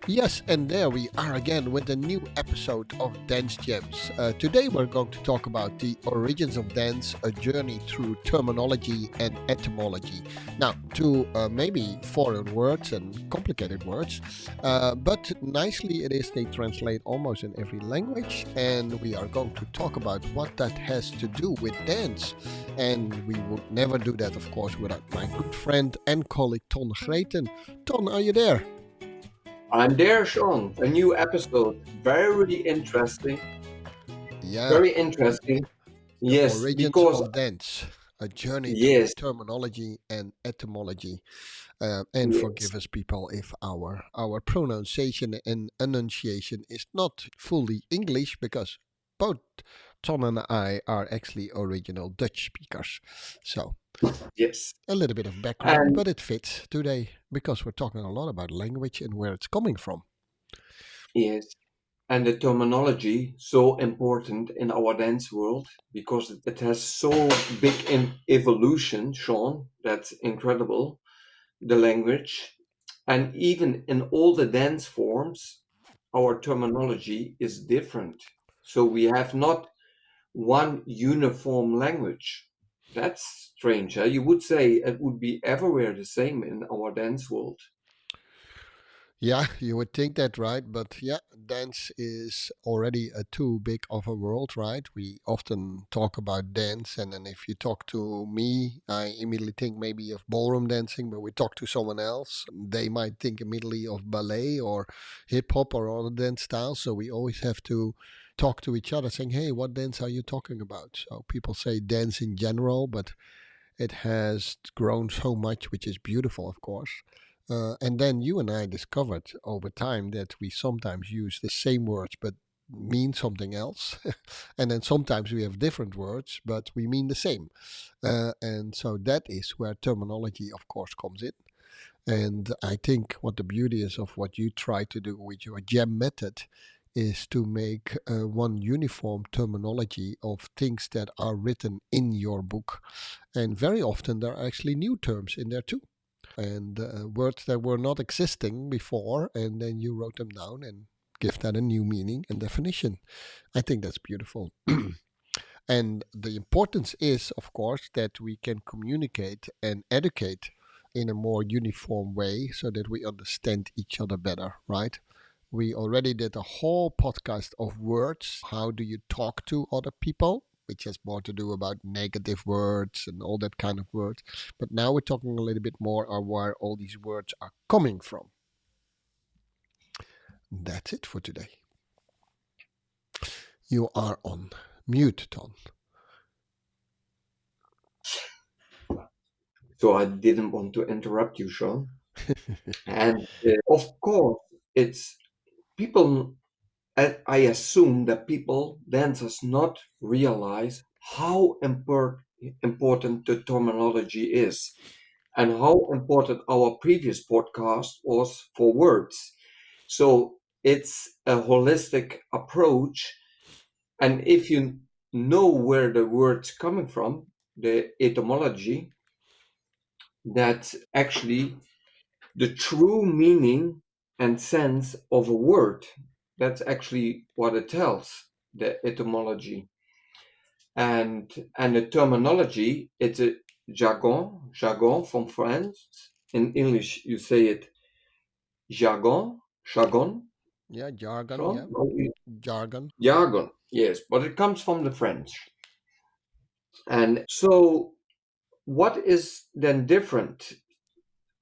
Yes, and there we are again with a new episode of Dance Gems. Today we're going to talk about the origins of dance, a journey through terminology and etymology. Now, two maybe foreign words and complicated words, but nicely it is they translate almost in every language, and we are going to talk about what that has to do with dance. And we would never do that, of course, without my good friend and colleague Greten. Ton, are you there? I'm there, Sean. A new episode. Very interesting. Yeah, Very interesting. the Yes, origins because, of dance, a journey through yes, terminology and etymology. And yes, forgive us, people, if our pronunciation and enunciation is not fully English, because both Ton and I are actually original Dutch speakers. So yes. a little bit of background, And but it fits today because we're talking a lot about language and where it's coming from. yes. And the terminology so important in our dance world because it has so big in evolution, Sean. That's incredible. The language. And even in all the dance forms, our terminology is different. So we have not one uniform language. That's strange. Huh? You would say it would be everywhere the same in our dance world. Yeah, you would think that, right? But yeah, dance is already a too big of a world, right? We often talk about dance, and then if you talk to me, I immediately think maybe of ballroom dancing, but we talk to someone else, they might think immediately of ballet or hip hop or other dance styles. So we always have to talk to each other saying, hey, what dance are you talking about? So people say dance in general, but it has grown so much, which is beautiful, of course. And then you and I discovered over time that we sometimes use the same words but mean something else. And then sometimes we have different words but we mean the same. And so that is where terminology, of course, comes in. And I think what the beauty is of what you try to do with your gem method is to make one uniform terminology of things that are written in your book. And very often there are actually new terms in there too. And words that were not existing before, and then you wrote them down and give that a new meaning and definition. I think that's beautiful. And the importance is, of course, that we can communicate and educate in a more uniform way so that we understand each other better, right? We already did a whole podcast of words. How do you talk to other people? Which has more to do about negative words and all that kind of words. But now we're talking a little bit more on where all these words are coming from. That's it for today. You are on mute, Ton. So I didn't want to interrupt you, Sean. And of course, it's people, I assume that people, dancers, not realize how important the terminology is and how important our previous podcast was for words. So it's a holistic approach. And if you know where the word's coming from, the etymology, that's actually the true meaning and sense of a word. That's actually what it tells, the etymology. And the terminology, it's a jargon from French. In English, you say it jargon, Yeah, jargon. Sean? Yeah, No, jargon. jargon, yes, but it comes from the French. And so, what is then different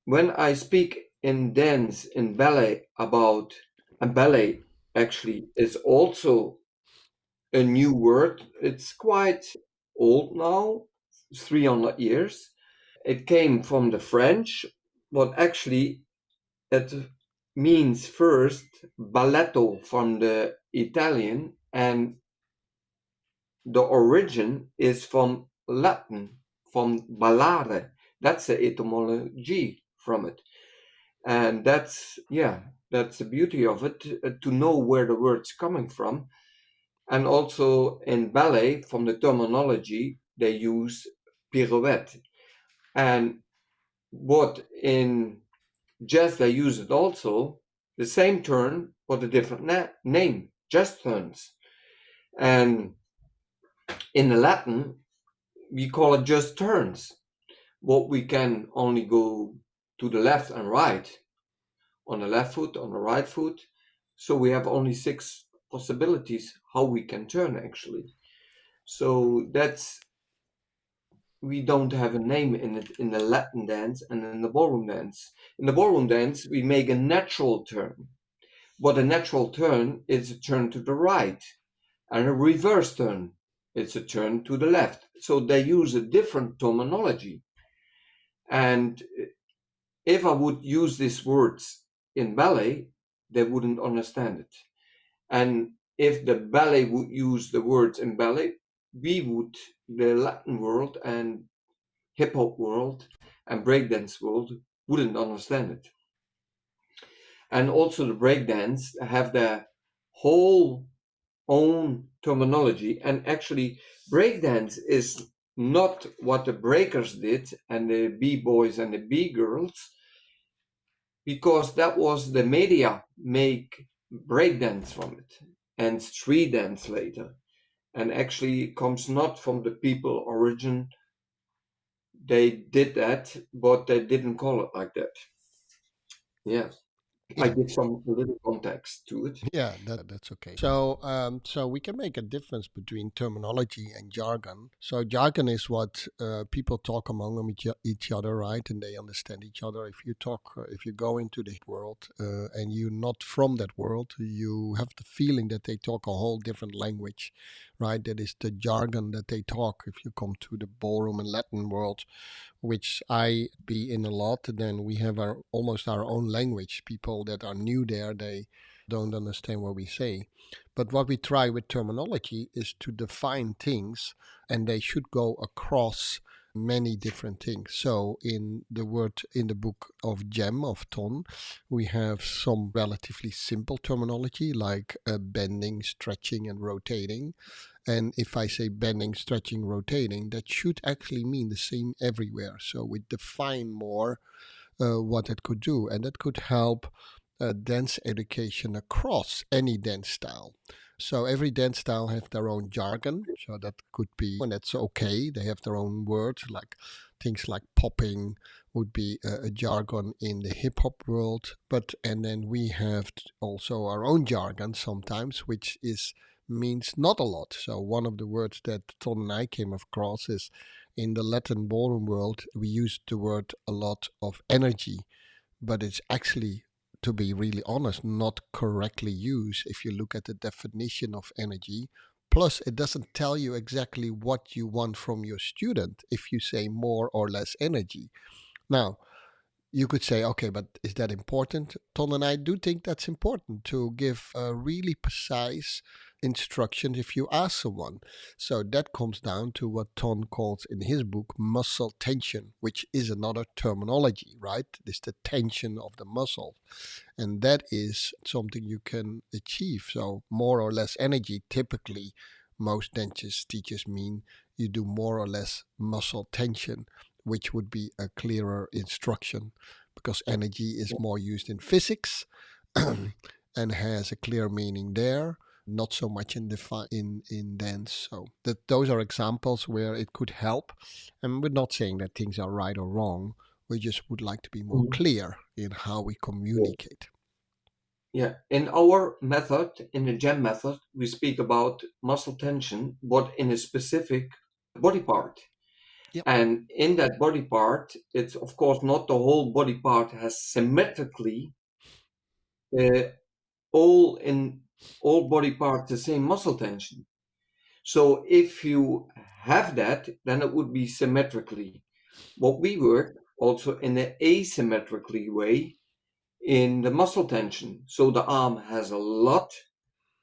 when I speak in dance, in ballet, about and ballet actually is also a new word. It's quite old now, 300 years. It came from the French, but actually it means first balletto from the Italian, and the origin is from Latin, from ballare. That's the etymology from it. And that's the beauty of it, to know where the word's coming from. And also in ballet, from the terminology, they use pirouette. And what in jazz they use it also, The same turn, but a different name, just turns. And in the Latin, we call it just turns. What we can only go to the left and right, on the left foot, on the right foot. So we have only six possibilities how we can turn actually. So that's we don't have a name in it in the Latin dance and in the ballroom dance. In the ballroom dance, we make a natural turn. What a natural turn is a turn to the right, and a reverse turn. It's a turn to the left. So they use a different terminology. And if I would use these words in ballet, they wouldn't understand it. And if the ballet would use the words in ballet, we would, the Latin world and hip hop world and breakdance world, wouldn't understand it. And also the breakdance have their whole own terminology. And actually, breakdance is not what the breakers did and the b-boys and the b-girls, because that was the media make breakdance from it and street dance later. And actually comes not from the people origin. They did that, but they didn't call it like that. Yeah, I Yeah, give some little context to it. yeah, that's okay. So we can make a difference between terminology and jargon. So jargon is what people talk among them each other, right? And they understand each other. If you go into the world and you're not from that world, you have the feeling that they talk a whole different language, right? That is the jargon that they talk. If you come to the ballroom and Latin world, which I be in a lot, then we have almost our own language. People that are new there, they don't understand what we say. But what we try with terminology is to define things, and they should go across many different things. So in the book of Gem of Ton, we have some relatively simple terminology like bending, stretching, and rotating. And if I say bending, stretching, rotating, that should actually mean the same everywhere. So we define more what it could do, and that could help dance education across any dance style. So every dance style have their own jargon. So that could be, and that's okay. They have their own words, like things like popping would be a jargon in the hip hop world. But and then we have also our own jargon sometimes, which is means not a lot. So one of the words that Ton and I came across is in the Latin ballroom world, we use the word a lot of energy, but it's actually, to be really honest, not correctly used if you look at the definition of energy. Plus, it doesn't tell you exactly what you want from your student if you say more or less energy. Now, you could say, okay, but is that important? Ton and I do think that's important to give a really precise instruction if you ask someone. So that comes down to what Ton calls in his book muscle tension, which is another terminology, right? It's the tension of the muscle. And that is something you can achieve. So more or less energy, typically, most dentist teachers mean you do more or less muscle tension, which would be a clearer instruction because energy is more used in physics and has a clear meaning there, not so much in dance. So those are examples where it could help. And we're not saying that things are right or wrong. We just would like to be more Mhm. clear in how we Yeah. communicate. Yeah. In our method, in the gem method, we speak about muscle tension, but in a specific body part. Yep. And in that body part, it's of course not the whole body part has symmetrically uh, all in all body parts the same muscle tension. So if you have that, then it would be symmetrically. What we work also in an asymmetrically way in the muscle tension. So the arm has a lot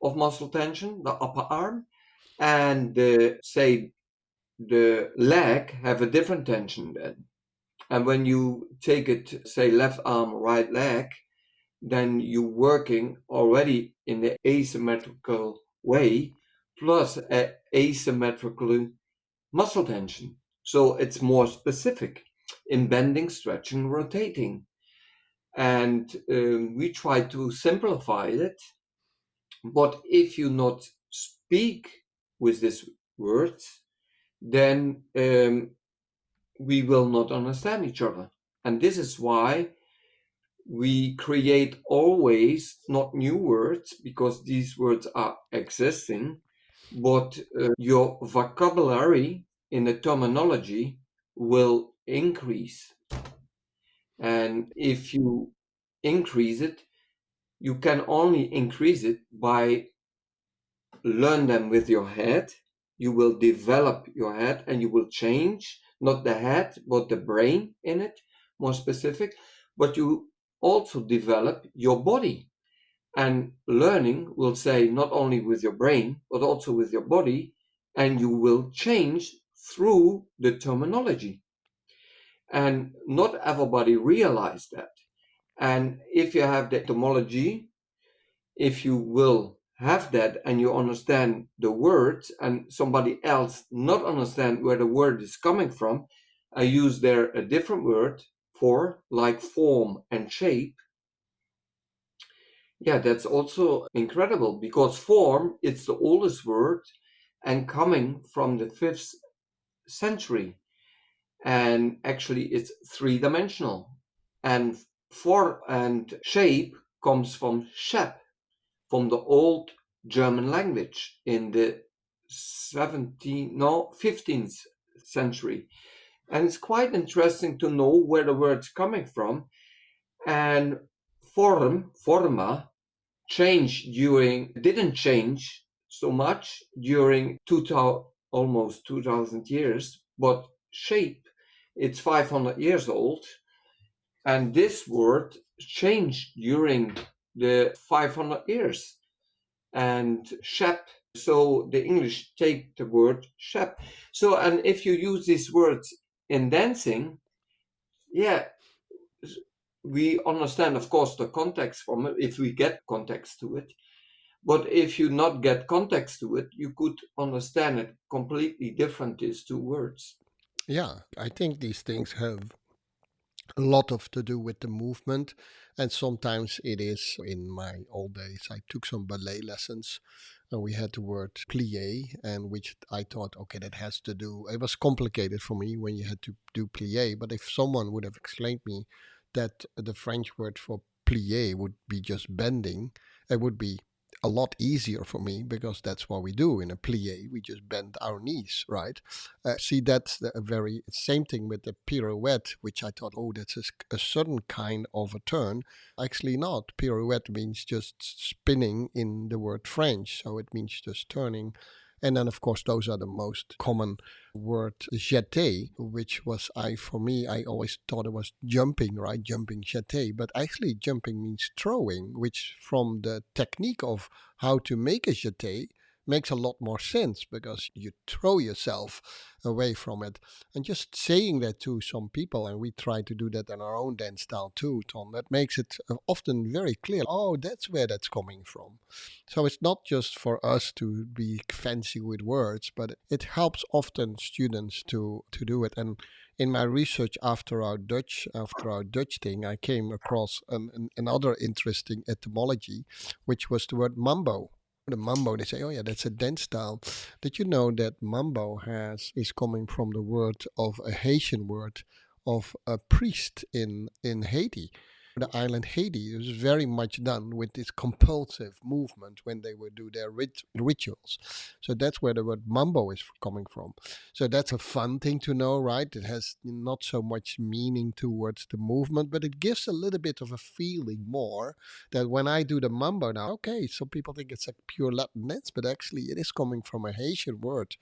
of muscle tension, the upper arm, and say the leg have a different tension then. And when you take it, say left arm, right leg, then you're working already in the asymmetrical way plus a asymmetrical muscle tension. So it's more specific in bending, stretching, rotating. And we try to simplify it. But if you not speak with these words, then we will not understand each other. And this is why we create always not new words, because these words are existing, but your vocabulary in the terminology will increase. And if you increase it, you can only increase it by learn them with your head. You will develop your head and you will change not the head but the brain in it, more specific. But you also develop your body, and learning will say not only with your brain but also with your body, and you will change through the terminology. And not everybody realize that. And if you have the etymology, if you will have that and you understand the words and somebody else not understand where the word is coming from, I use there a different word for, like form and shape. Yeah, that's also incredible, because form, it's the oldest word and coming from the 5th century. And actually it's three-dimensional. And form and shape comes from shap, from the old German language in the 15th century. And it's quite interesting to know where the word's coming from. And forma, didn't change so much during 2000, almost 2000 years, but shape, it's 500 years old. And this word changed during the 500 years. And shap, so the English take the word shap. So, and if you use these words in dancing, yeah, we understand, of course, the context from it if we get context to it. But if you not get context to it, you could understand it completely different, these two words. Yeah, I think these things have a lot of to do with the movement, and sometimes it is. In my old days I took some ballet lessons, and we had the word plie, and which I thought, okay, that has to do, it was complicated for me when you had to do plie. But if someone would have explained me that the French word for plie would be just bending, it would be a lot easier for me, because that's what we do in a plie. We just bend our knees, right? See, that's the very same thing with the pirouette, which I thought, oh, that's a certain kind of a turn. Actually, not. Pirouette means just spinning in the word French, so it means just turning. And then, of course, those are the most common word, jeter, which was, for me, I always thought it was jumping, right? Jumping, jeter. But actually, jumping means throwing, which from the technique of how to make a jeter makes a lot more sense, because you throw yourself away from it. And just saying that to some people, and we try to do that in our own dance style too, Tom, that makes it often very clear. Oh, that's where that's coming from. So it's not just for us to be fancy with words, but it helps often students to do it. And in my research after our Dutch thing, I came across another interesting etymology, which was the word mambo. The mambo, they say, oh yeah, that's a dance style. Did you know that mambo is coming from the word of a Haitian word of a priest in Haiti? The island Haiti, it was very much done with this compulsive movement when they would do their rituals. So that's where the word mambo is coming from. So that's a fun thing to know, right? It has not so much meaning towards the movement, but it gives a little bit of a feeling more, that when I do the mambo now, okay, some people think it's a pure Latin dance, but actually it is coming from a Haitian word.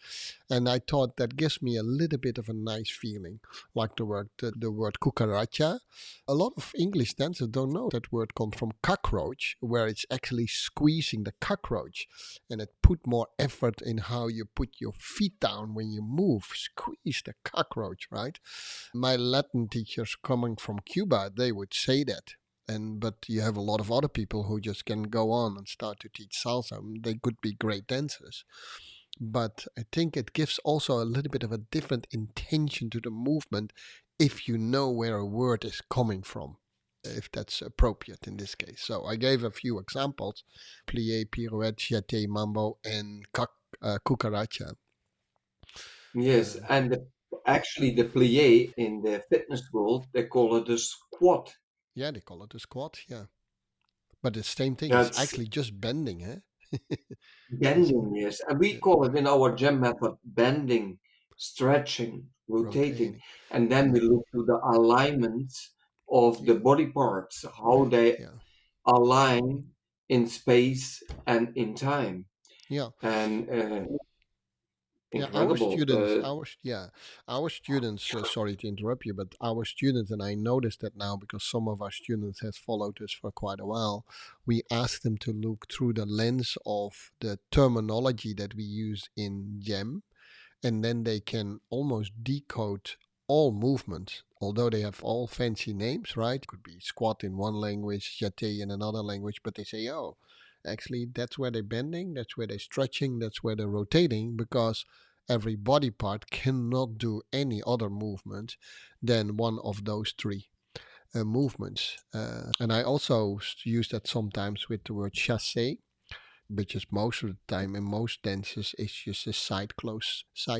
And I thought that gives me a little bit of a nice feeling, like the word cucaracha. A lot of English dancers don't know that word comes from cockroach, where it's actually squeezing the cockroach, and it put more effort in how you put your feet down when you move. Squeeze the cockroach, right? My Latin teachers coming from Cuba, they would say that. But you have a lot of other people who just can go on and start to teach salsa. They could be great dancers, but I think it gives also a little bit of a different intention to the movement if you know where a word is coming from. if that's appropriate in this case. So I gave a few examples: plie, pirouette, jeté, mambo, and cucaracha. Yes, Uh, and actually the plie in the fitness world, they call it a squat. yeah, they call it a squat. Yeah, but the same thing. It's That's actually just bending, eh? It's bending, yes. And we call it in our gem method bending, stretching, rotating. rotating. And then we Yeah, look to the alignments of yeah, the body parts, how they yeah, align in space and in time. yeah. And Yeah, our incredible. students, our students. Sorry to interrupt you, but our students, and I noticed that now because some of our students has followed us for quite a while. We ask them to look through the lens of the terminology that we use in GEM, and then they can almost decode all movements, although they have all fancy names, right? Could be squat in one language, jeté in another language, but they say, oh, actually, that's where they're bending, that's where they're stretching, that's where they're rotating, because every body part cannot do any other movement than one of those three movements. And I also use that sometimes with the word chassé, which is most of the time in most dances is just a side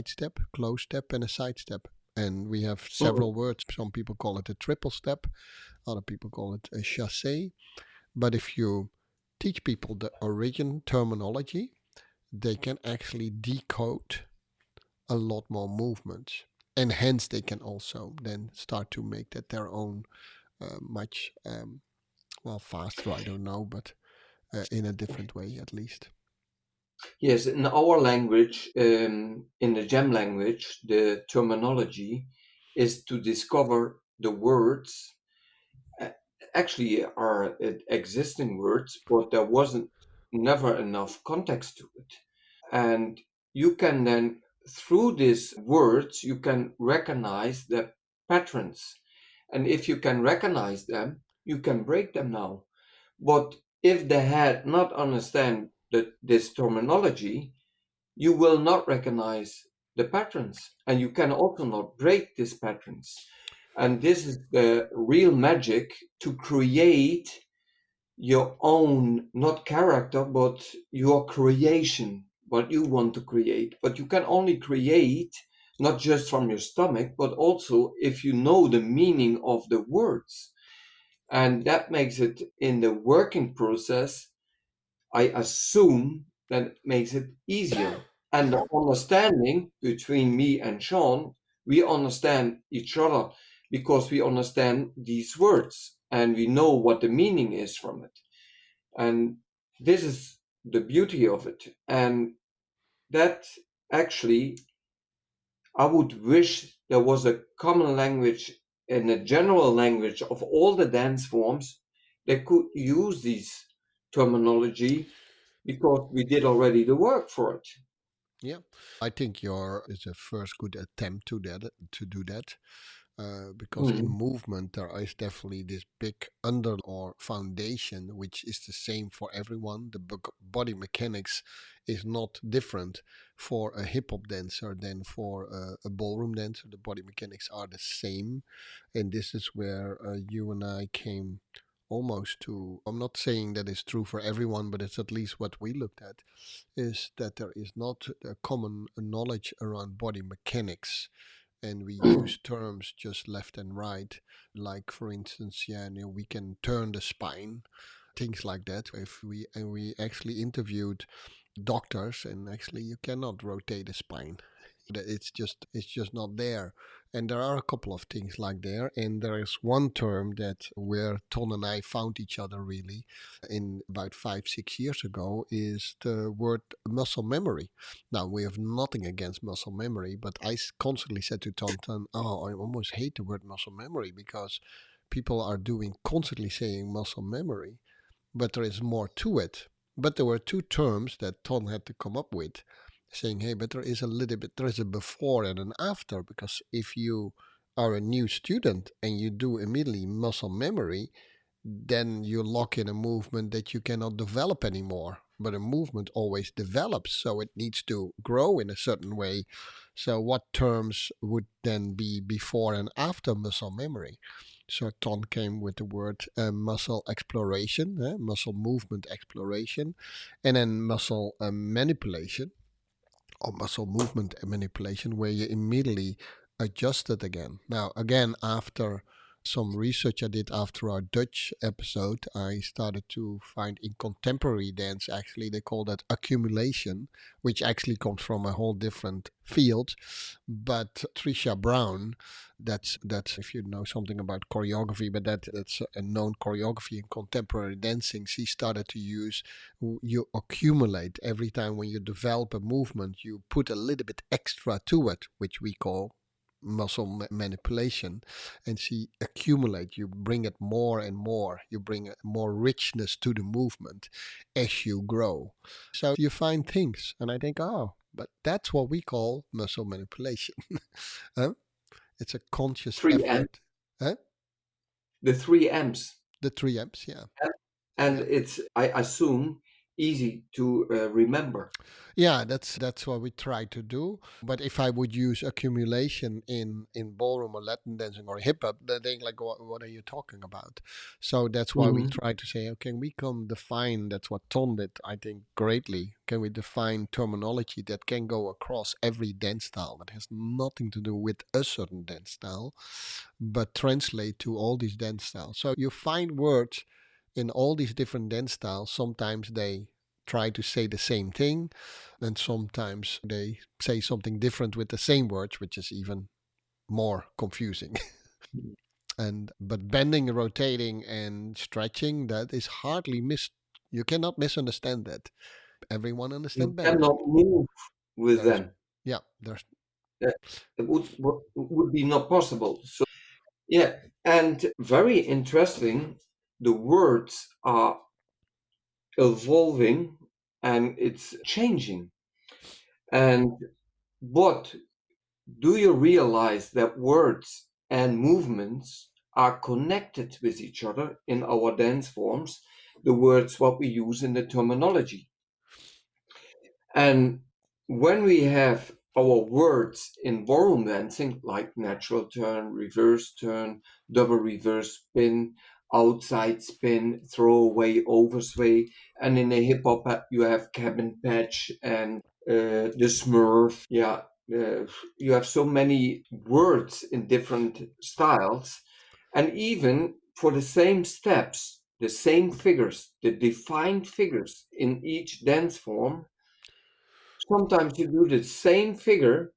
step, close step, and a side step. And we have several words. Some people call it a triple step, other people call it a chassé. But if you teach people the origin terminology, they can actually decode a lot more movements. And hence, they can also then start to make that their own, much, well, faster, I don't know, but in a different way at least. Yes, in our language, in the gem language, the terminology is to discover the words uh, actually are existing words, but there wasn't never enough context to it. And you can then, through these words, you can recognize the patterns. And if you can recognize them, you can break them now. But if they had not understand this terminology, you will not recognize the patterns and you can also not break these patterns. And this is the real magic to create your own, not character, but your creation, what you want to create. But you can only create not just from your stomach, but also if you know the meaning of the words. And that makes it in the working process, I assume that it makes it easier. And the understanding between me and Sean, we understand each other because we understand these words and we know what the meaning is from it. And this is the beauty of it. And that actually, I would wish there was a common language and a general language of all the dance forms that could use these terminology because we did already the work for it. Yeah, I think your is a first good attempt to do that. Because in Mhm. movement there is definitely this big under or foundation which is the same for everyone. The body mechanics is not different for a hip hop dancer than for a ballroom dancer. The body mechanics are the same, and this is where you and I came almost to. I'm not saying that it's true for everyone, but it's at least what we looked at, is that there is not a common knowledge around body mechanics, and we use terms just left and right, like for instance, yeah, we can turn the spine, things like that. If we actually interviewed doctors, and actually you cannot rotate the spine. It's just not there. And there are a couple of things like there, and there is one term that where Ton and I found each other really in about 5-6 years ago, is the word muscle memory. Now we have nothing against muscle memory, but I constantly said to Ton, oh, I almost hate the word muscle memory because people are doing constantly saying muscle memory, but there is more to it. But there were two terms that Ton had to come up with, saying, hey, but there is a little bit, there is a before and an after, because if you are a new student and you do immediately muscle memory, then you lock in a movement that you cannot develop anymore. But a movement always develops, so it needs to grow in a certain way. So, what terms would then be before and after muscle memory? So Ton came with the word muscle exploration, muscle movement exploration, and then muscle manipulation or muscle movement manipulation, where you immediately adjust it again. Now, again, after some research I did after our Dutch episode, I started to find in contemporary dance, actually, they call that accumulation, which actually comes from a whole different field. But Trisha Brown, that's if you know something about choreography, but that's a known choreography in contemporary dancing. She started to use, you accumulate every time when you develop a movement, you put a little bit extra to it, which we call muscle manipulation, and she accumulate, you bring it more and more, you bring more richness to the movement as you grow. So you find things, and I think, oh, but that's what we call muscle manipulation. Huh? It's a conscious Three M's, effort. Huh? the three M's. The three M's, yeah. And Yeah. it's, I assume, easy to remember. Yeah, that's what we try to do. But if I would use accumulation in ballroom or Latin dancing or hip hop, they think like, what are you talking about? So that's why we Mhm. try to say, okay, we can define. That's what Ton did, I think, greatly. Can we define terminology that can go across every dance style that has nothing to do with a certain dance style, but translate to all these dance styles? So you find words in all these different dance styles. Sometimes they try to say the same thing, and sometimes they say something different with the same words, which is even more confusing. And but bending, rotating, and stretching, that is hardly mis. You cannot misunderstand that. Everyone You understand bending. cannot move with There's them. yeah, there's That it would be not possible. So yeah, and very interesting. The words are evolving and it's changing. And what do you realize that words and movements are connected with each other in our dance forms? The words what we use in the terminology. And when we have our words in ballroom dancing, like natural turn, reverse turn, double reverse spin, outside spin, throwaway, oversway, and in the hip hop you have cabin patch and the smurf. Yeah, you have so many words in different styles, and even for the same steps, the same figures, the defined figures in each dance form. Sometimes you do the same figure,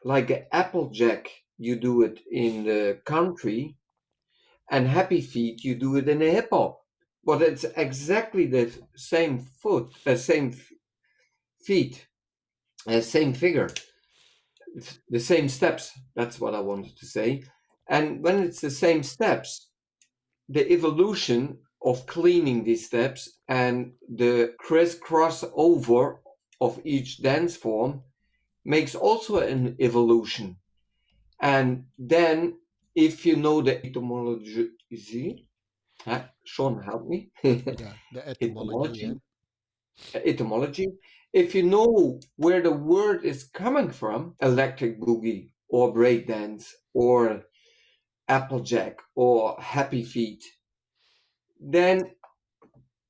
like an applejack, you do it in the country, and happy feet, you do it in a hip hop. But it's exactly the same foot, same feet, same figure, the same steps. That's what I wanted to say. And when it's the same steps, the evolution of cleaning these steps and the crisscross over of each dance form makes also an evolution. And then, if you know the etymology, Sean, help me. yeah, the etymology. Yeah, etymology, etymology. If you know where the word is coming from, electric boogie or breakdance or applejack or happy feet, then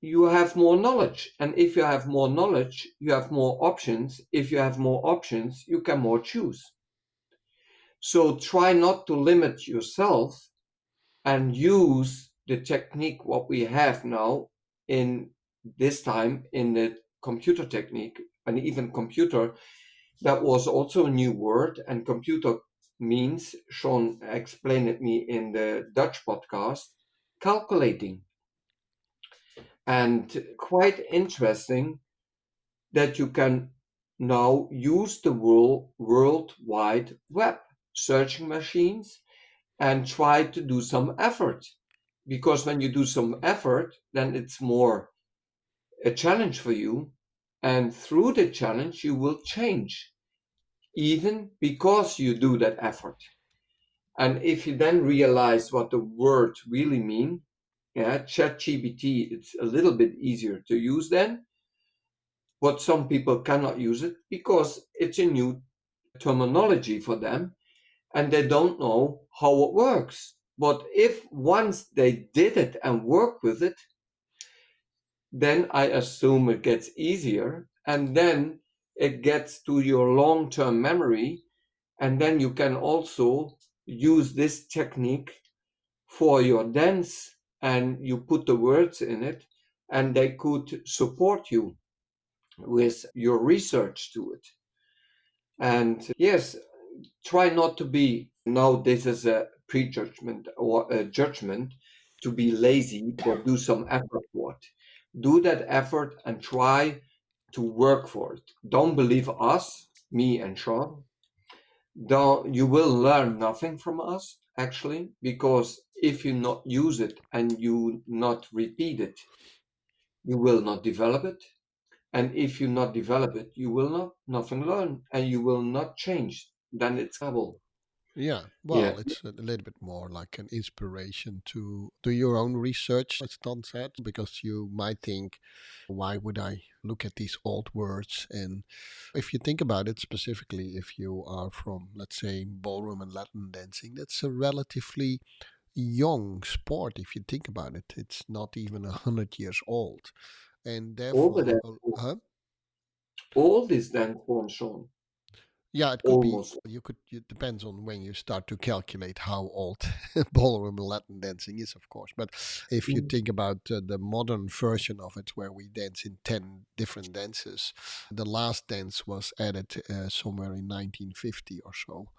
you have more knowledge. And if you have more knowledge, you have more options. If you have more options, you can more choose. So try not to limit yourself and use the technique what we have now in this time in the computer technique, and even computer, that was also a new word. And computer means, Sean explained it me in the Dutch podcast, calculating. And quite interesting that you can now use the world wide web searching machines and try to do some effort. Because when you do some effort, then it's more a challenge for you. And through the challenge, you will change, even because you do that effort. And if you then realize what the words really mean, yeah, ChatGPT, it's a little bit easier to use then. But some people cannot use it because it's a new terminology for them and they don't know how it works. But if once they did it and work with it, then I assume it gets easier, and then it gets to your long term memory. And then you can also use this technique for your dance, and you put the words in it, and they could support you with your research to it. And yes, try not to be, now this is a prejudgment or a judgment, to be lazy, but do some effort for it. Do that effort and try to work for it. Don't believe us, me and Sean. Don't, you will learn nothing from us actually, because if you not use it and you not repeat it, you will not develop it. And if you not develop it, you will not nothing learn, and you will not change. Then it's trouble. Yeah, Yeah. well, it's a little bit more like an inspiration to do your own research, as Don said, because you might think, why would I look at these old words? And if you think about it specifically, if you are from, let's say, ballroom and Latin dancing, that's a relatively young sport. If you think about it, it's not even 100 years old, and All the therefore, dance forms, all these dance forms shown, yeah, it could be. almost. You could. It depends on when you start to calculate how old ballroom and Latin dancing is, of course. But if you Mhm. think about the modern version of it, where we dance in 10 different dances, the last dance was added somewhere in 1950 or so.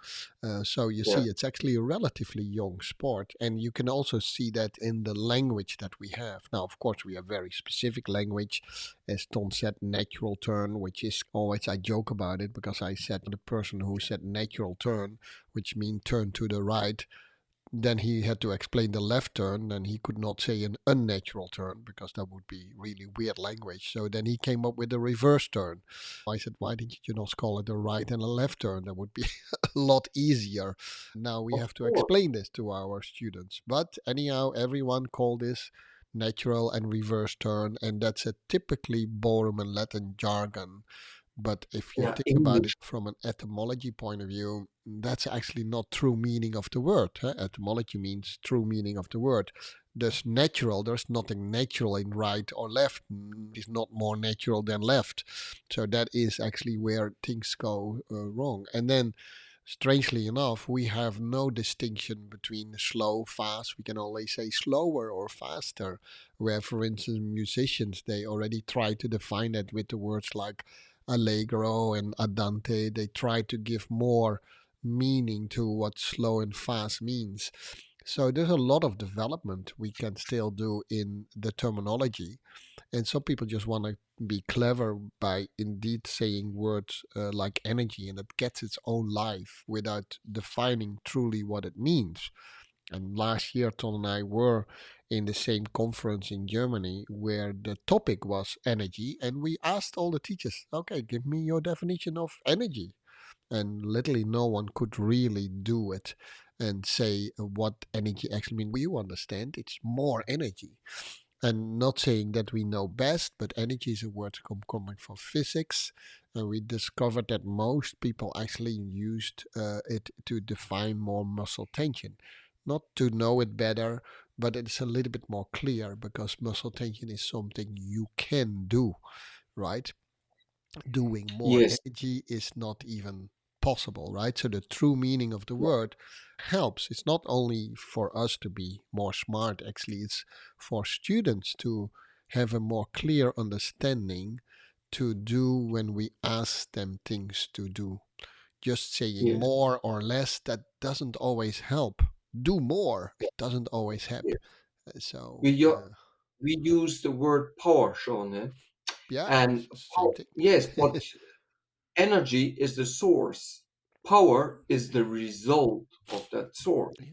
So you Yeah. see, it's actually a relatively young sport, and you can also see that in the language that we have. Now, of course, we have very specific language, as Tom said, natural turn, which is always, I joke about it because I said the person who said natural turn, which means turn to the right, then he had to explain the left turn, and he could not say an unnatural turn because that would be really weird language. So then he came up with the reverse turn. I said, why didn't you not call it a right and a left turn? That would be a lot easier. Now we Of have to course. explain this to our students. But anyhow, everyone called this natural and reverse turn, and that's a typically ballroom and Latin jargon. But if you Yeah. think about English. it from an etymology point of view, that's actually not true meaning of the word. Huh? Etymology means true meaning of the word. There's natural, there's nothing natural in right or left. It's not more natural than left. So that is actually where things go wrong. And then, strangely enough, we have no distinction between slow, fast. We can only say slower or faster. Where, for instance, musicians, they already try to define that with the words like allegro and andante. They try to give more meaning to what slow and fast means. So there's a lot of development we can still do in the terminology. And some people just want to be clever by indeed saying words like energy, and it gets its own life without defining truly what it means. And last year, Tom and I were in the same conference in Germany where the topic was energy. And we asked all the teachers, okay, give me your definition of energy. And literally no one could really do it and say what energy actually means. We understand it's more energy. And not saying that we know best, but energy is a word coming from physics. And we discovered that most people actually used it to define more muscle tension. Not to know it better, but it's a little bit more clear because muscle tension is something you can do, right? Doing more Yes. energy is not even possible, right? So the true meaning of the word helps. It's not only for us to be more smart, actually, it's for students to have a more clear understanding to do when we ask them things to do. Just saying Yes. more or less, that doesn't always help. Do more, it doesn't always help. Yes. So, We u- we use the word power, Sean, eh? yeah, And same thing. yes, but energy is the source. Power is the result of that source, Yeah.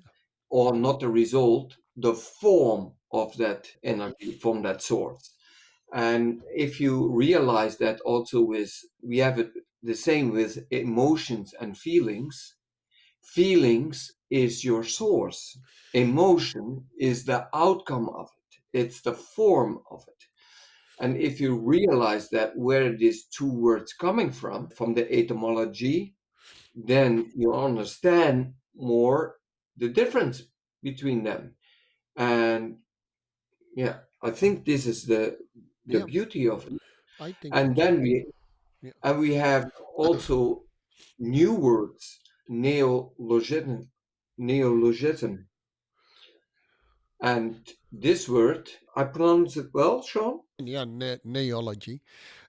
or not the result, the form of that energy from that source. And if you realize that also with, we have it the same with emotions and feelings. Feelings is your source. Emotion is the outcome of it. It's the form of it. And if you realize that where these two words coming from the etymology, then you understand more the difference. between them. And yeah, I think this is the Yeah, beauty of it. I think so And too. then we Yeah. and we have also new words, neologism, neologism. And this word, I pronounce it well, Sean? Yeah, neology,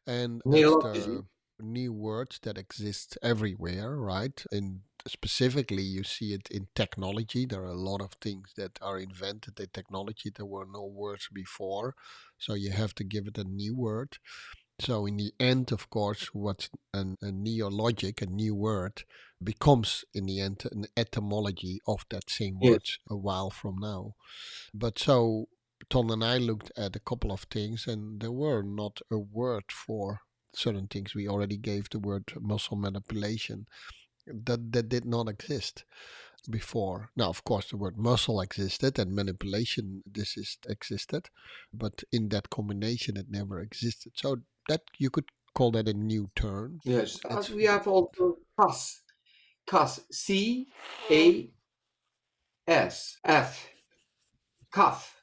and that's Neology. the new words that exist everywhere, right? And specifically, you see it in technology. There are a lot of things that are invented in technology. There were no words before, so you have to give it a new word. So in the end, of course, what's a neologic, a new word, becomes in the end an etymology of that same Yes, word a while from now. But so Ton and I looked at a couple of things, and there were not a word for certain things. We already gave the word muscle manipulation. That did not exist before. Now, of course, the word muscle existed and manipulation this is existed, but in that combination, it never existed. So that you could call that a new term. yes. It's We have also CAS. CAS. CAS. CAF.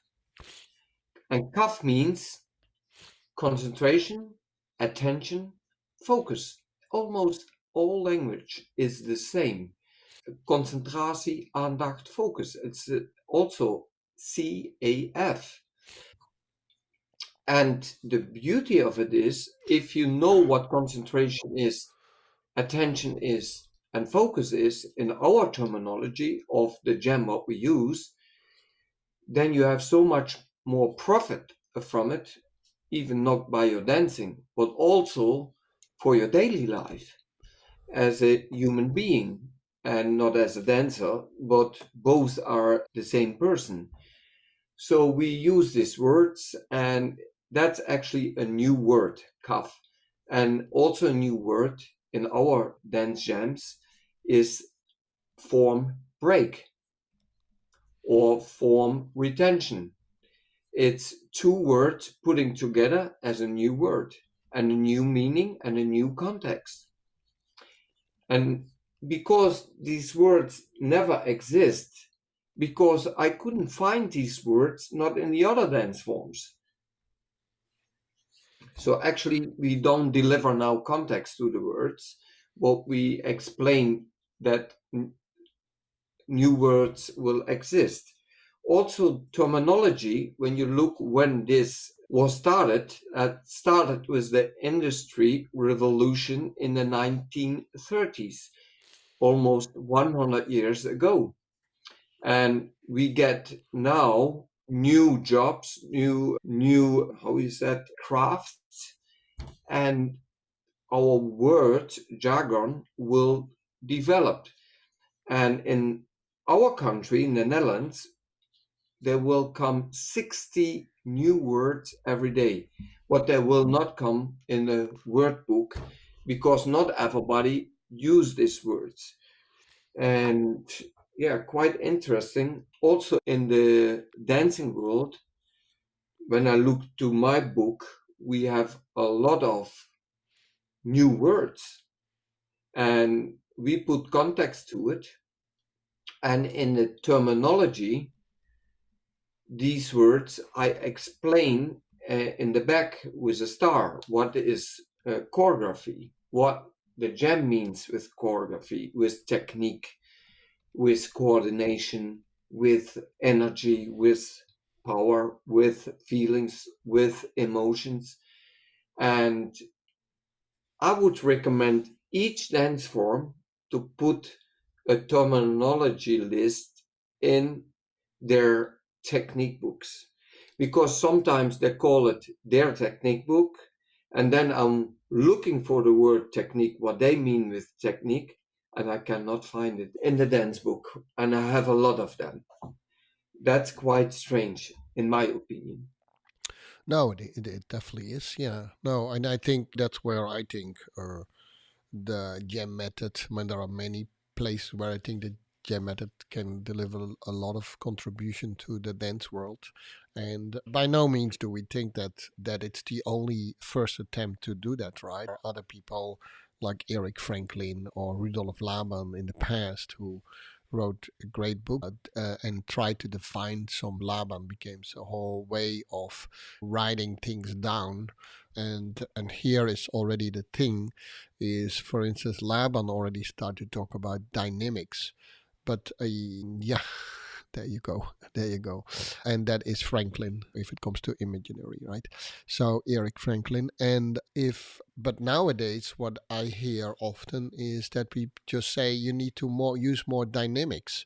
And CAF means concentration, attention, focus. Almost all language is the same. Concentratie, aandacht, focus. It's also CAF. And the beauty of it is, if you know what concentration is, attention is, and focus is in our terminology of the gem what we use, then you have so much more profit from it, even not by your dancing, but also for your daily life as a human being and not as a dancer, but both are the same person. So we use these words, and that's actually a new word, kaf. And also a new word in our dance jams is form break or form retention. It's two words putting together as a new word and a new meaning and a new context. And because these words never exist, because I couldn't find these words not in the other dance forms. So actually, we don't deliver now context to the words, but we explain that new words will exist. Also, terminology, when you look when this was started, started with the industry revolution in the 1930s, almost 100 years ago. And we get now new jobs, new, how is that, crafts, and our word jargon will develop. And in our country, in the Netherlands, there will come 60 new words every day. But there will not come in the word book because not everybody use these words. And yeah, quite interesting. Also in the dancing world, when I look to my book, we have a lot of new words and we put context to it. And in the terminology, these words I explain in the back with a star what is choreography, what the gem means with choreography, with technique, with coordination, with energy, with power, with feelings, with emotions. And I would recommend each dance form to put a terminology list in their technique books because sometimes they call it their technique book, and then I'm looking for the word technique, what they mean with technique, and I cannot find it in the dance book, and I have a lot of them. That's quite strange, in my opinion. no, it definitely is. Yeah, no, and I think that's where I think the gem method. When there are many places where I think the gem method can deliver a lot of contribution to the dance world, and by no means do we think that it's the only first attempt to do that. Right, other people like Eric Franklin or Rudolf Laban in the past who wrote a great book and tried to define some Laban became a whole way of writing things down. And here is already the thing is, for instance, Laban already started to talk about dynamics. But yeah, there you go. There you go. And that is Franklin if it comes to imaginary, right? So Eric Franklin. But nowadays, what I hear often is that we just say you need to use more dynamics,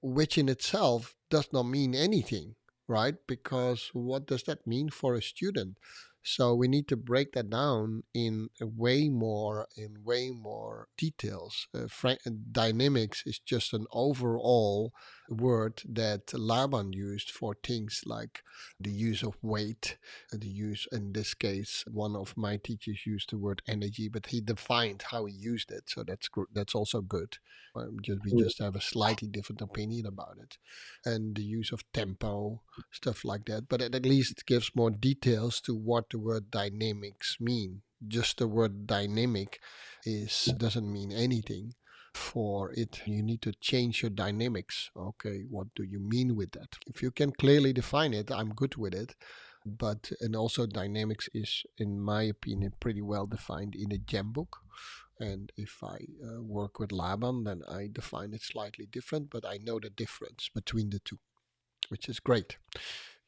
which in itself does not mean anything, right? Because what does that mean for a student? So we need to break that down in way more details. Dynamics is just an overall word that Laban used for things like the use of weight, the use, in this case, one of my teachers used the word energy, but he defined how he used it. So that's also good. We just have a slightly different opinion about it, and the use of tempo, stuff like that. But it at least gives more details to what the word dynamics mean. Just the word dynamic is doesn't mean anything. For it, you need to change your dynamics. Okay, what do you mean with that? If you can clearly define it, I'm good with it. But and also dynamics is, in my opinion, pretty well defined in a gem book. And if I work with Laban, then I define it slightly different, but I know the difference between the two, which is great.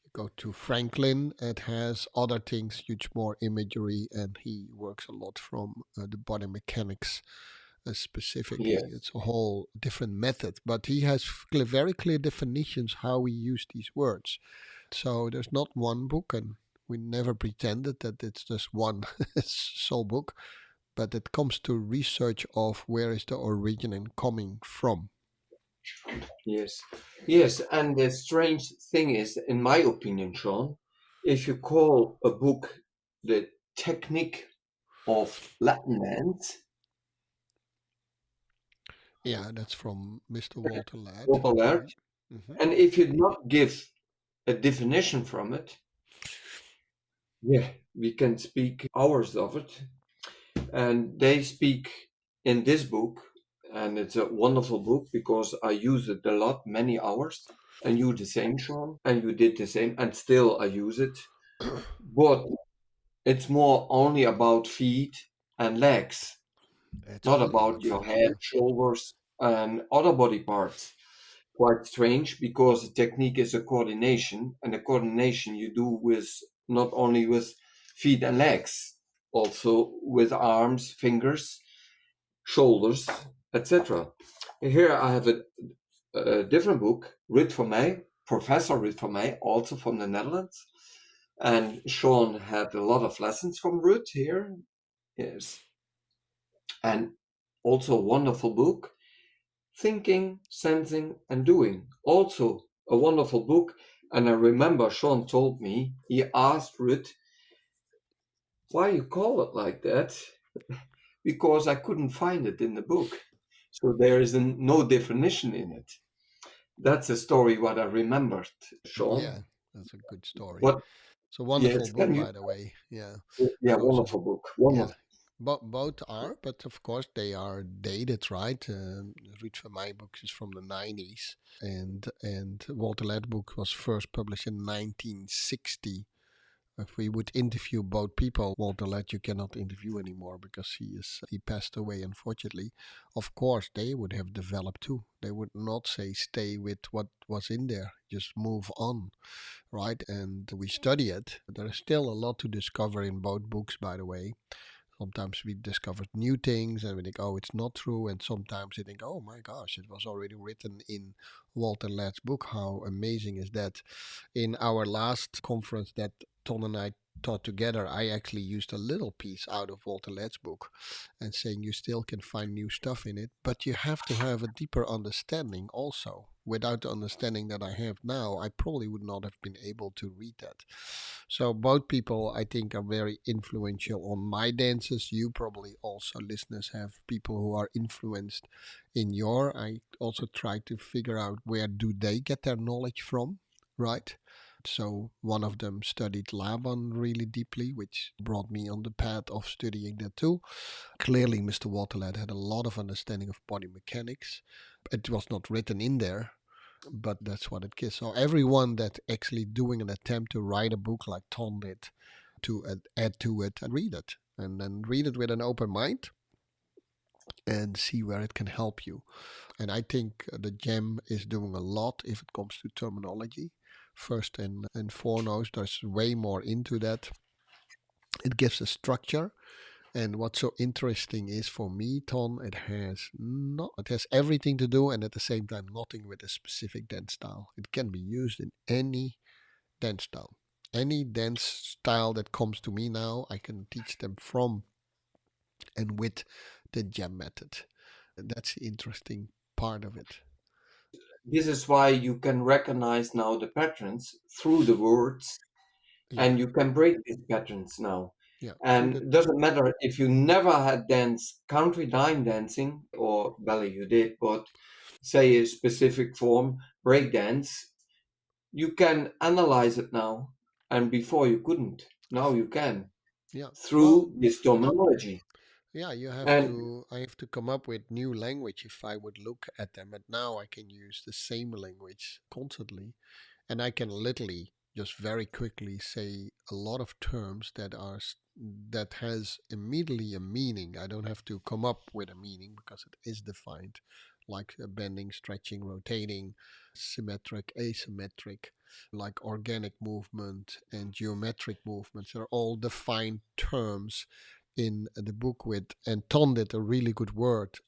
You go to Franklin, it has other things, huge more imagery, and he works a lot from the body mechanics specifically. Yes. It's a whole different method, but he has very clear definitions how we use these words. So there's not one book, and we never pretended that it's just one sole book, but it comes to research of where is the origin coming from. Yes. Yes. And the strange thing is, in my opinion, Sean, if you call a book the technique of Latin dance, Yeah, that's from Mr. Walter Ladd. Walter Laird, Yeah. Hmm. and if you not give a definition from it, yeah, we can speak hours of it. And they speak in this book, and it's a wonderful book because I use it a lot, many hours. And you the same, Sean, and you did the same, and still I use it. But it's more only about feet and legs, It's not only about about your feet. head, Yeah. shoulders, and other body parts. Quite strange because the technique is a coordination, and the coordination you do with not only with feet and legs, also with arms, fingers, shoulders, etc. Here I have a different book, Ruud van Mij, Professor Ruud van Mij, also from the Netherlands. And Sean had a lot of lessons from Ruud here. Yes. And also a wonderful book, Thinking, Sensing, and Doing. Also a wonderful book. And I remember Sean told me, he asked Ruud, why you call it like that? Because I couldn't find it in the book. So there is no definition in it. That's a story what I remembered, Yeah, Sean. that's a good story. What? It's a wonderful Yes, book, can you? by the way. Yeah, Yeah, shows wonderful book. yeah. Wonderful. Both are, but of course they are dated, right? Ruud van Mij book is from the 90s, and Walter Ladd book was first published in 1960. If we would interview both people, Walter Ladd you cannot interview anymore because he passed away unfortunately. Of course, they would have developed too. They would not say stay with what was in there, just move on, right? And we study it. There is still a lot to discover in both books, by the way. Sometimes we discover new things and we think, oh, it's not true. And sometimes we think, oh my gosh, it was already written in Walter Ladd's book. How amazing is that? In our last conference that Ton and I taught together, I actually used a little piece out of Walter Ladd's book and saying you still can find new stuff in it, but you have to have a deeper understanding also. Without the understanding that I have now, I probably would not have been able to read that. So both people, I think, are very influential on my dances. You probably also, listeners, have people who are influenced in your. I also try to figure out where do they get their knowledge from, right? So one of them studied Laban really deeply, which brought me on the path of studying that too. Clearly, Mr. Waterloo had a lot of understanding of body mechanics, It was not written in there, but that's what it is. So everyone that actually doing an attempt to write a book like Tom did, to add to it and read it, and then read it with an open mind and see where it can help you. And I think the gem is doing a lot if it comes to terminology. First and foremost, there's way more into that. It gives a structure. And what's so interesting is for me, Ton, it has everything to do and at the same time nothing with a specific dance style. It can be used in any dance style. Any dance style that comes to me now, I can teach them from and with the gem method. That's the interesting part of it. This is why you can recognize now the patterns through the words, Yeah, and you can break these patterns now. yeah. Through And the it doesn't matter if you never had danced country line dancing or ballet you did, but say a specific form, break dance, you can analyze it now. And before you couldn't. Now you can yeah. Well, through this terminology. yeah. You have And to. I have to come up with new language if I would look at them. And now I can use the same language constantly. And I can literally just very quickly say a lot of terms that has immediately a meaning. I don't have to come up with a meaning because it is defined, like bending, stretching, rotating, symmetric, asymmetric, like organic movement and geometric movements. They're all defined terms in the book with, and Ton did a really good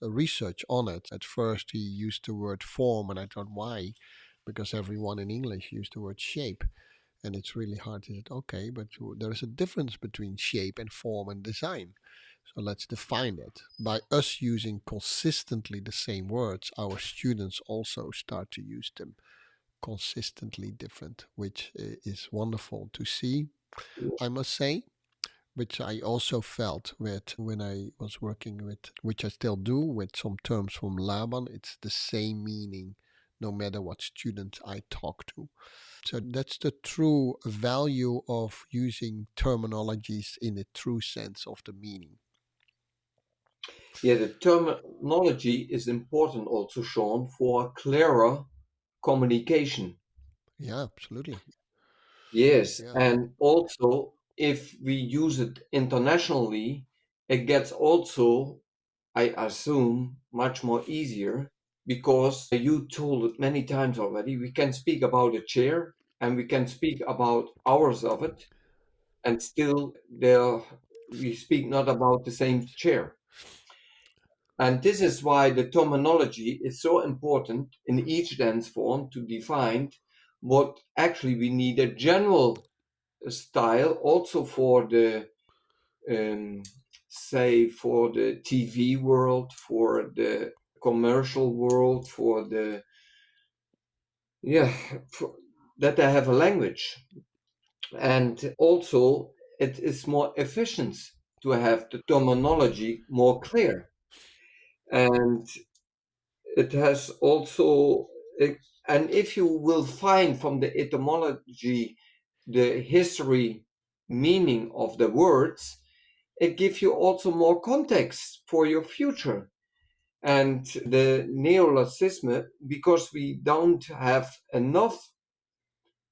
research on it. At first he used the word form and I thought why, because everyone in English used the word shape. And it's really hard to say, okay, but there is a difference between shape and form and design. So let's define it. By us using consistently the same words, our students also start to use them consistently different, which is wonderful to see, I must say. Which I also felt with when I was working with, which I still do, with some terms from Laban. It's the same meaning no matter what student I talk to. So that's the true value of using terminologies in the true sense of the meaning. yeah, the terminology is important also, Sean, for clearer communication. Yeah, absolutely. Yes, Yeah, and also if we use it internationally, it gets also, I assume, much more easier because you told it many times already. We can speak about a chair and we can speak about hours of it, and still there we speak not about the same chair. And this is why the terminology is so important in each dance form to define what actually we need a general style also for the um, say for the TV world, for the commercial world, for the yeah, for, that they have a language, and also it is more efficient to have the terminology more clear, and it has also and if you will find from the etymology the history meaning of the words, it gives you also more context for your future. And the neologism, because we don't have enough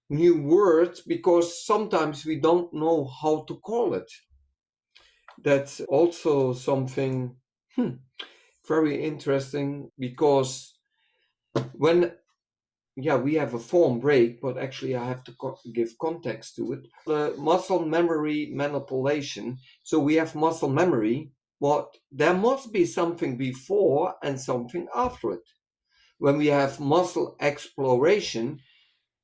new words, because sometimes we don't know how to call it. That's also something very interesting because when yeah, we have a form break, but actually I have to give context to it. The muscle memory manipulation. So we have muscle memory, but there must be something before and something after it. When we have muscle exploration,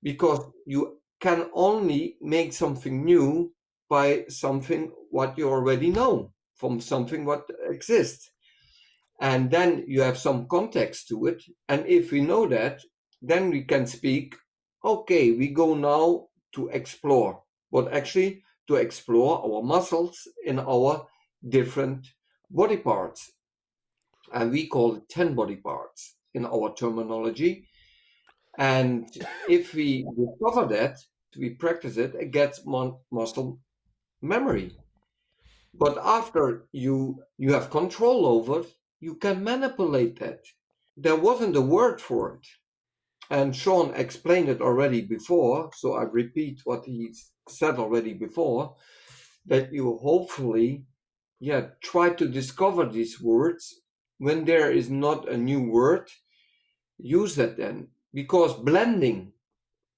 because you can only make something new by something what you already know from something what exists, and then you have some context to it. And if we know that, then we can speak, okay, we go now to explore, but actually to explore our muscles in our different body parts. And we call it 10 body parts in our terminology. And if we discover that, we practice it, it gets muscle memory. But after you have control over it, you can manipulate that. there wasn't a word for it. And Sean explained it already before, so I repeat what he said already before, that you hopefully, yeah, try to discover these words. When there is not a new word, use that then. Because blending,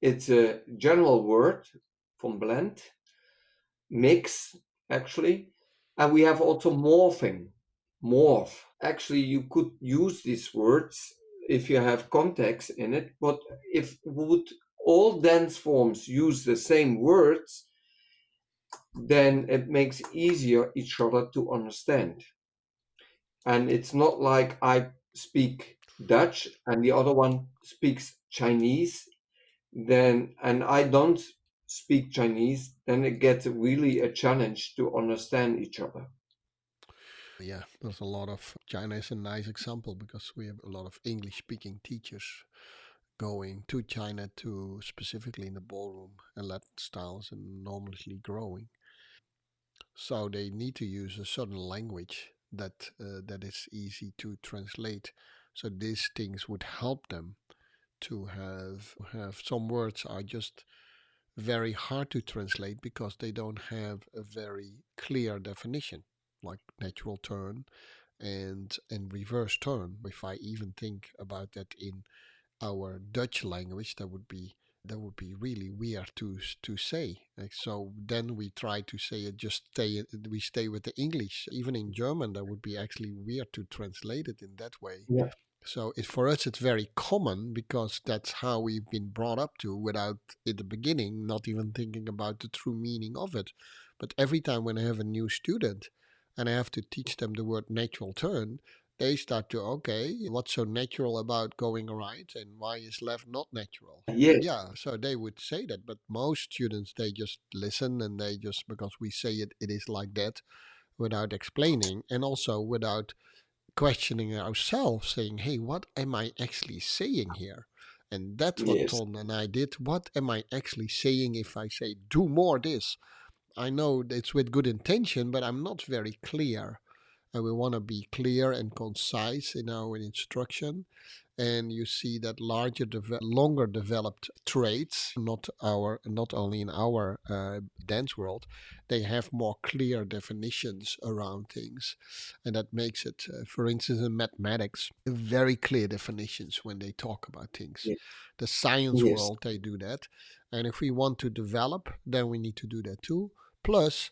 it's a general word from blend, mix, actually. And we have also morphing, morph. Actually, you could use these words if you have context in it, but if would all dance forms use the same words, then it makes easier each other to understand. And it's not like I speak Dutch and the other one speaks Chinese, then and I don't speak Chinese, then it gets really a challenge to understand each other. Yeah, there's a lot of China is a nice example because we have a lot of English speaking teachers going to China to specifically in the ballroom and Latin styles and enormously growing. So they need to use a certain language that is easy to translate. So these things would help them to have some words are just very hard to translate because they don't have a very clear definition, like natural turn and reverse turn. If I even think about that in our Dutch language, that would be really weird to say. Like, so then we try to say it. Just we stay with the English. Even in German, that would be actually weird to translate it in that way. Yeah. So for us, it's very common because that's how we've been brought up to without, in the beginning, not even thinking about the true meaning of it. But every time when I have a new student and I have to teach them the word natural turn, they start to, okay, what's so natural about going right and why is left not natural? Yes. Yeah, so they would say that, but most students, they just listen and they just, because we say it is like that without explaining and also without questioning ourselves, saying, hey, what am I actually saying here? And that's what Yes. Ton and I did. What am I actually saying if I say, do more this? I know it's with good intention, but I'm not very clear. And we want to be clear and concise in our instruction. And you see that longer developed traits, not only in our dance world, they have more clear definitions around things, and that makes it, for instance, in mathematics, very clear definitions when they talk about things. Yes. The science Yes. world, they do that, and if we want to develop, then we need to do that too. Plus,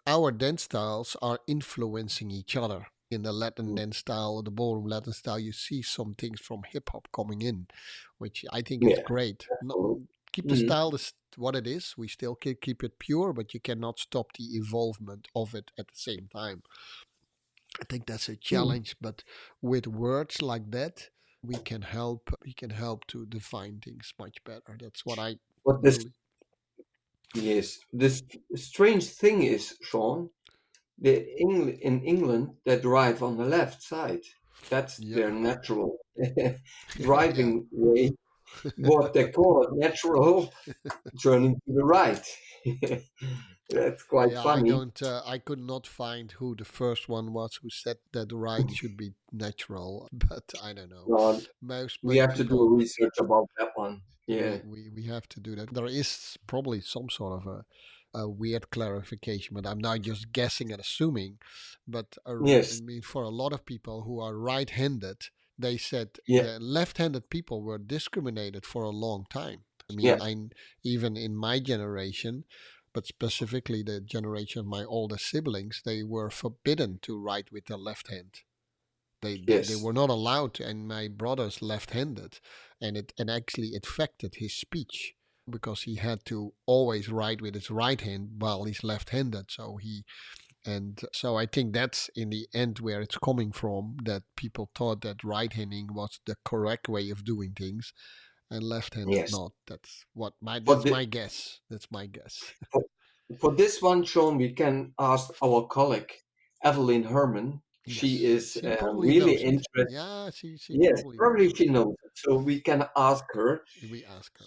our dance styles are influencing each other. In the Latin dance style, the ballroom Latin style, you see some things from hip hop coming in, which I think is Yeah. great. Not, Absolutely. keep the Mhm. style what it is. We still keep it pure, but you cannot stop the evolvement of it at the same time. I think that's a Mm. challenge, but with words like that, we can help to define things much better. That's what I But this, believe. yes, this strange thing is, Sean, in England they drive on the left side. That's their Yeah, natural yeah. driving way. What they call it natural turning to the right. That's quite Yeah, I funny. don't. I could not find who the first one was who said that the ride should be natural, but I don't know. No, Most we most have to do a people, research about that one. we, Yeah. we we have to do that. There is probably some sort of a weird clarification, but I'm now just guessing and assuming. But I Yes. mean, for a lot of people who are right-handed, they said Yeah. the left-handed people were discriminated for a long time. I mean, Yeah. even in my generation, but specifically the generation of my older siblings, they were forbidden to write with their left hand. They Yes. were not allowed to, and my brother's left-handed, and actually it affected his speech because he had to always write with his right hand while he's left-handed. So I think that's in the end where it's coming from, that people thought that right-handing was the correct way of doing things and left-handed Yes. not. For, That's the, my guess. That's my guess. for, for this one, Sean, we can ask our colleague, Evelyn Herman. She Yes, is she probably really knows it. interested. Yeah, she Yes, probably knows probably it. she knows it. So we can ask her. We ask her.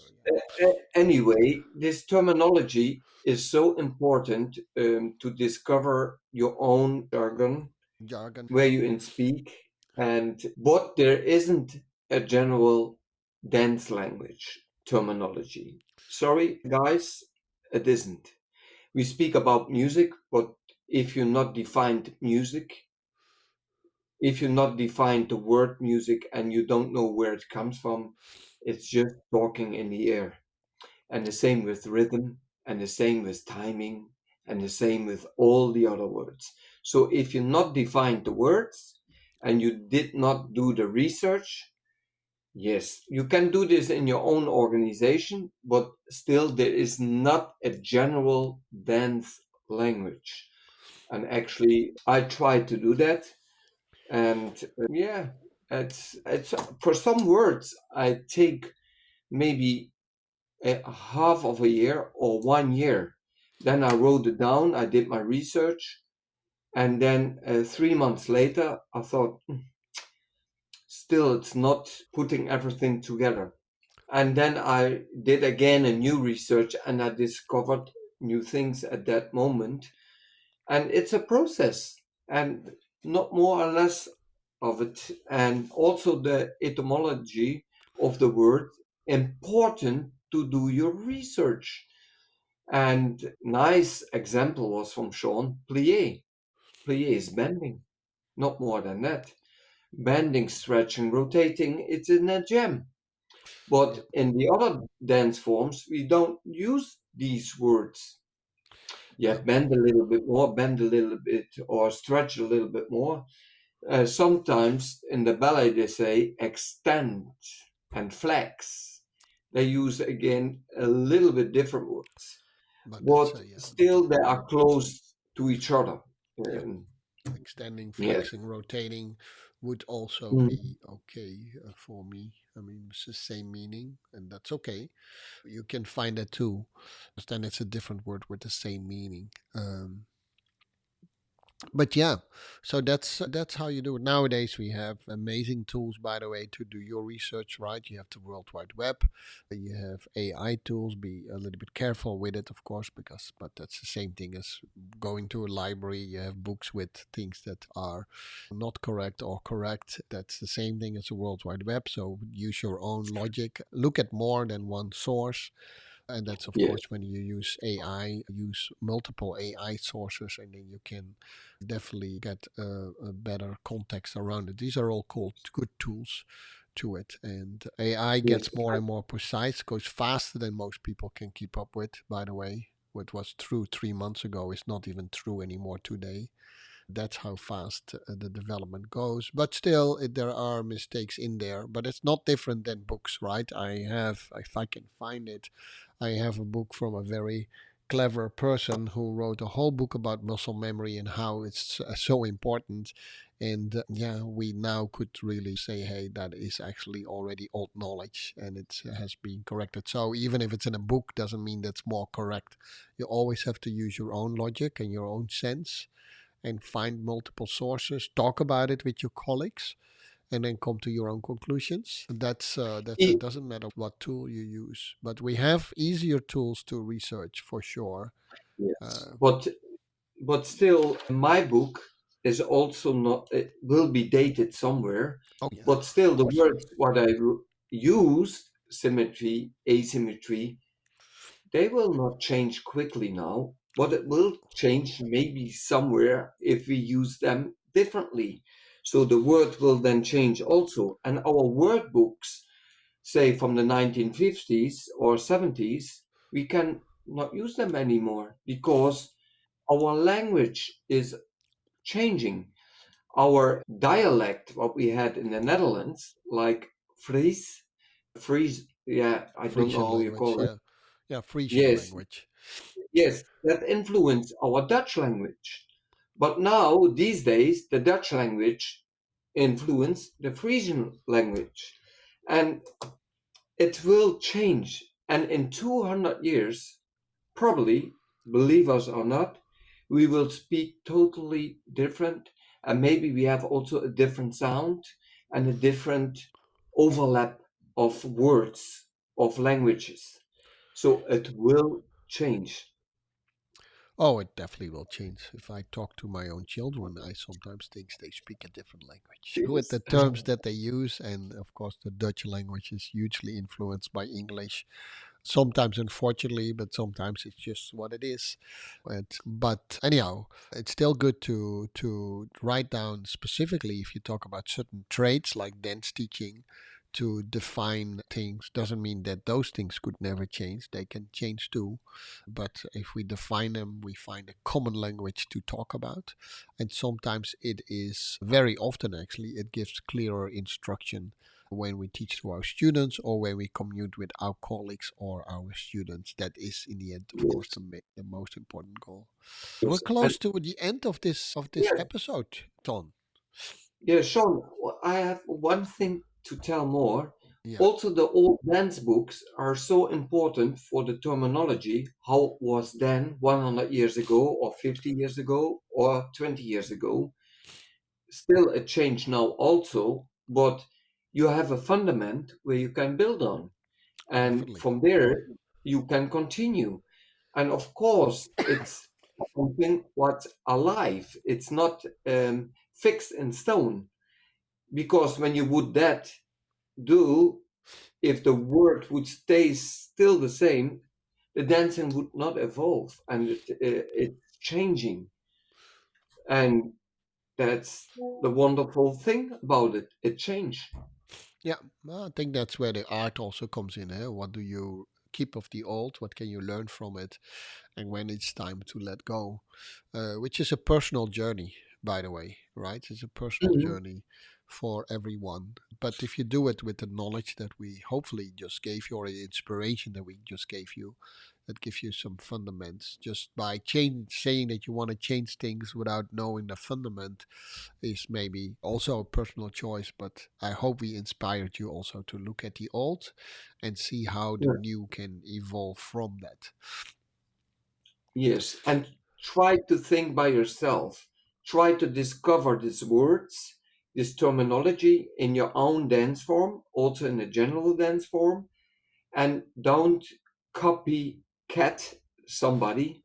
Yeah. Anyway, this terminology is so important to discover your own jargon Jargon. where you in speak. And but there isn't a general dance language terminology. Sorry, guys, it isn't. We speak about music, but if you not defined music, if you not define the word music and you don't know where it comes from, it's just talking in the air. And the same with rhythm, and the same with timing, and the same with all the other words. So if you not define the words and you did not do the research, yes, you can do this in your own organization, but still there is not a general dance language. And actually, I try to do that, and yeah, it's for some words I take maybe a half of a year or 1 year. Then I wrote it down, I did my research, and then 3 months later, I thought, still, it's not putting everything together. And then I did again a new research and I discovered new things at that moment. And it's a process, and not more or less of it. And also the etymology of the word, important to do your research. And nice example was from Sean, plie. Plie is bending, not more than that. Bending, stretching, rotating, it's in a gem. Yeah, But in the other dance forms, we don't use these words. Yeah, yeah, bend a little bit more, bend a little bit, or stretch a little bit more. Sometimes in the ballet, they say extend and flex. They use again a little bit different words, but that's but yeah, still they are close to each other. yeah. Um, Extending, yes. flexing, rotating would also Mm. be okay for me. I mean, it's the same meaning, and that's okay. You can find that too, but then it's a different word with the same meaning. But yeah, so that's how you do it nowadays. We have amazing tools, by the way, to do your research, right? You have the World Wide Web, you have AI tools. Be a little bit careful with it, of course, because but that's the same thing as going to a library. You have books with things that are not correct or correct. That's the same thing as the World Wide Web. So use your own logic. Look at more than one source, and that's of Yes. course when you use AI, use multiple AI sources, and then you can definitely get a better context around it. These are all called good tools to it, and AI Yes. gets more and more precise, goes faster than most people can keep up with, by the way. What was true 3 months ago is not even true anymore today. That's how fast the development goes. But still, there are mistakes in there. But it's not different than books, right? I have, if I can find it, I have a book from a very clever person who wrote a whole book about muscle memory and how it's so important. And yeah, we now could really say, hey, that is actually already old knowledge and it has been corrected. So even if it's in a book, doesn't mean that's more correct. You always have to use your own logic and your own sense and find multiple sources, talk about it with your colleagues, and then come to your own conclusions. That's it. E- Doesn't matter what tool you use, but we have easier tools to research for sure. Yes. Uh, But still, my book is also not, it will be dated somewhere, oh yeah, but still of the course. words what I used, symmetry, asymmetry, they will not change quickly now, but it will change maybe somewhere if we use them differently. So the word will then change also. And our word books, say from the 1950s or 70s, we can not use them anymore because our language is changing. Our dialect, what we had in the Netherlands, like Fries, yeah, I don't know Frisian how you language, call it. yeah, yeah, Frisian Yes, language. yes, that influenced our Dutch language. But now, these days, the Dutch language influenced the Frisian language. And it will change. And in 200 years, probably, believe us or not, we will speak totally different. And maybe we have also a different sound and a different overlap of words, of languages. So it will change. Oh, it definitely will change. If I talk to my own children, I sometimes think they speak a different language with Yes. the terms that they use. And of course, the Dutch language is hugely influenced by English. Sometimes, unfortunately, but sometimes it's just what it is. But anyhow, it's still good to write down specifically if you talk about certain traits like dance teaching. To define things doesn't mean that those things could never change. They can change too. But if we define them, we find a common language to talk about. And sometimes it is, very often actually, it gives clearer instruction when we teach to our students or when we commute with our colleagues or our students. That is, in the end, of course, Yes. the most important goal. We're Yes. And close to the end of this yeah, episode, Ton. yeah, Sean, I have one thing to tell more. Yeah, Also, the old dance books are so important for the terminology. How was then 100 years ago, or 50 years ago, or 20 years ago? Still a change now, also, but you have a fundament where you can build on. And definitely. from there, you can continue. And of course, it's something what's alive, it's not fixed in stone. Because when you would that do, if the word would stay still the same, the dancing would not evolve, and it's changing. And that's the wonderful thing about it. It changed. Yeah, well, I think that's where the art also comes in. Eh? What do you keep of the old? What can you learn from it? And when it's time to let go, which is a personal journey, by the way, right? It's a personal Mhm. journey for everyone. But if you do it with the knowledge that we hopefully just gave you, or the inspiration that we just gave you, that gives you some fundaments. Just by saying that you want to change things without knowing the fundament is maybe also a personal choice. But I hope we inspired you also to look at the old and see how the Yeah. new can evolve from that. Yes, and try to think by yourself. Try to discover these words, this terminology in your own dance form, also in a general dance form, and don't copycat somebody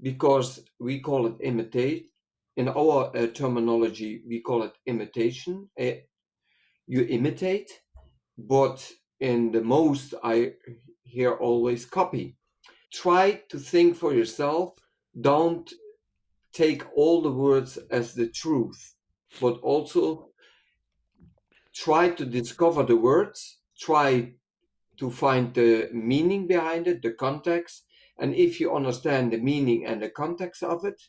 because we call it imitate. In our terminology, we call it imitation. You imitate, but in the most, I hear always copy. Try to think for yourself. Don't take all the words as the truth, but also try to discover the words, try to find the meaning behind it, the context. And if you understand the meaning and the context of it,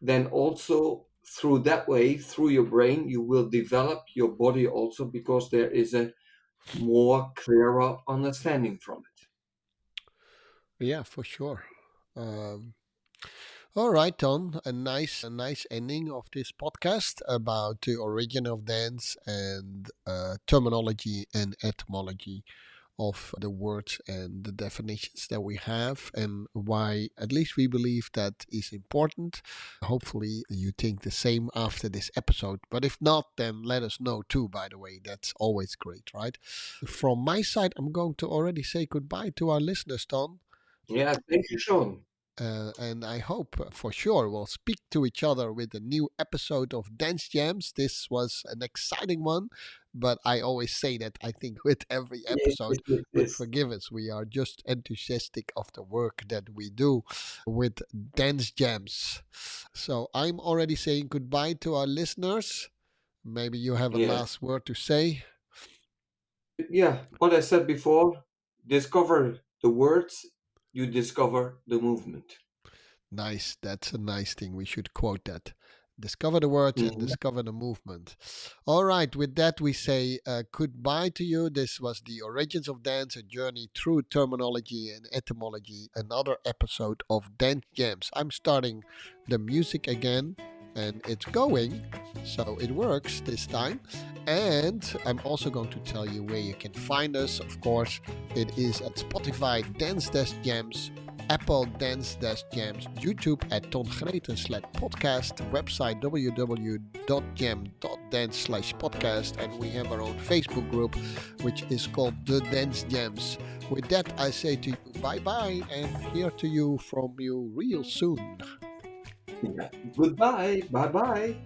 then also through that way, through your brain, you will develop your body also because there is a more clearer understanding from it. Yeah, for sure. Um, all right, Tom. A nice ending of this podcast about the origin of dance and terminology and etymology of the words and the definitions that we have, and why at least we believe that is important. Hopefully, you think the same after this episode. But if not, then let us know too, by the way. That's always great, right? From my side, I'm going to already say goodbye to our listeners, Tom. Yeah, thank you, Sean. And I hope for sure we'll speak to each other with a new episode of Dance Jams. This was an exciting one, but I always say that I think with every Yes, yes, episode, yes, but yes. forgive us, we are just enthusiastic of the work that we do with Dance Jams. So I'm already saying goodbye to our listeners. Maybe you have a Yes. last word to say. Yeah, what I said before, discover the words, you discover the movement. Nice. That's a nice thing. We should quote that. Discover the words and Mhm. discover the movement. All right. With that, we say goodbye to you. This was the Origins of Dance, a journey through terminology and etymology. Another episode of Dance Jams. I'm starting the music again, and it's going. So it works this time. And I'm also going to tell you where you can find us. Of course, it is at Spotify, Dance Dash Jams, Apple Dance Gems, YouTube at tongreten/podcast, website www.gem.dance/podcast, and we have our own Facebook group which is called The Dance Gems. With that, I say to you bye bye and hear to you from you real soon. Yeah. Goodbye. Bye bye.